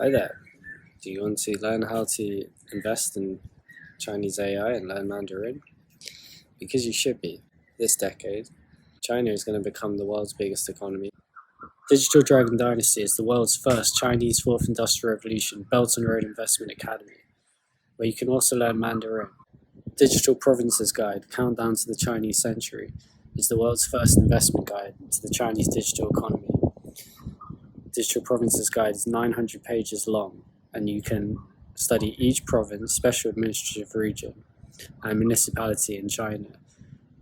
Hi there. Do you want to learn how to invest in Chinese AI and learn Mandarin? Because you should be. This decade, China is going to become the world's biggest economy. Digital Dragon Dynasty is the world's first Chinese fourth industrial revolution Belt and Road Investment Academy, where you can also learn Mandarin. Digital Provinces Guide, Countdown to the Chinese Century, is the world's first investment guide to the Chinese digital economy. Digital Provinces Guide is 900 pages long, and you can study each province, special administrative region, and municipality in China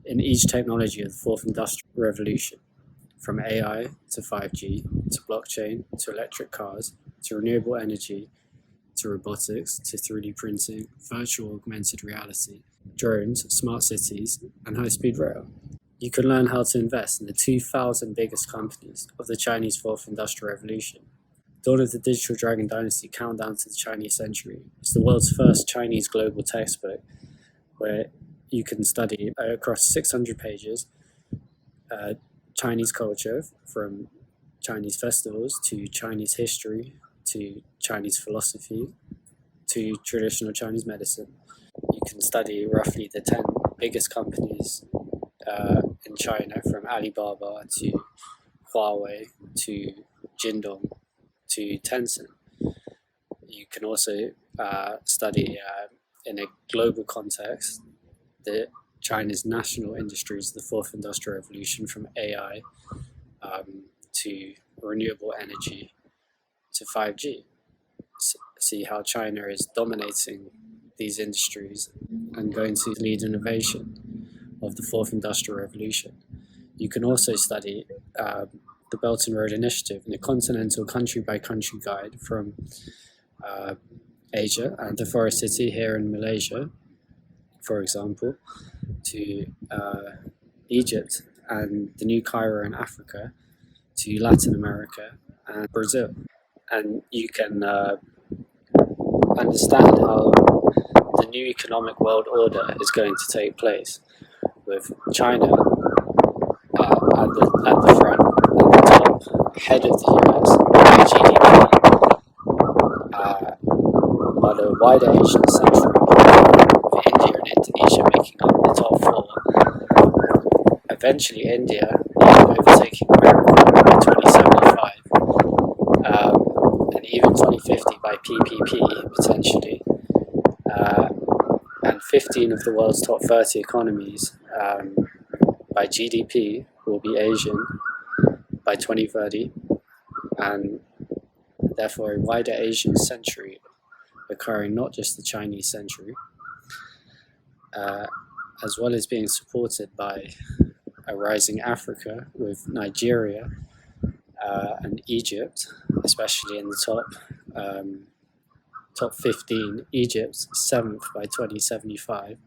in each technology of the fourth industrial revolution, from AI to 5G to blockchain to electric cars to renewable energy to robotics to 3D printing, virtual augmented reality, drones, smart cities, and high-speed rail. You can learn how to invest in the 2,000 biggest companies of the Chinese fourth industrial revolution. Dawn of the Digital Dragon Dynasty, Countdown to the Chinese Century is the world's first Chinese global textbook where you can study across 600 pages Chinese culture, from Chinese festivals to Chinese history to Chinese philosophy to traditional Chinese medicine. You can study roughly the 10 biggest companies in China, from Alibaba to Huawei to Jindong to Tencent. You can also study in a global context China's national industries, the fourth industrial revolution, from AI to renewable energy to 5G. See how China is dominating these industries and going to lead innovation of the fourth industrial revolution. You can also study the Belt and Road Initiative in a continental country-by-country guide from Asia and the Forest City here in Malaysia, for example, to Egypt and the New Cairo in Africa, to Latin America and Brazil. And you can understand how the new economic world order is going to take place, with China at the front, at the top, ahead of the US by GDP, but a wider Asian century, with India and Indonesia making up the top four. Eventually, India overtaking America by 2075, and even 2050 by PPP potentially. And 15 of the world's top 30 economies by GDP will be Asian by 2030, and therefore a wider Asian century occurring, not just the Chinese century, as well as being supported by a rising Africa, with Nigeria and Egypt, especially in the top 15, Egypt 7th by 2075,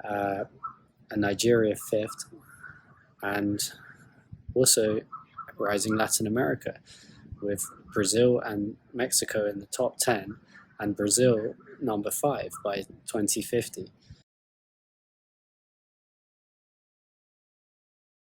and Nigeria 5th, and also rising Latin America, with Brazil and Mexico in the top 10, and Brazil number 5 by 2050.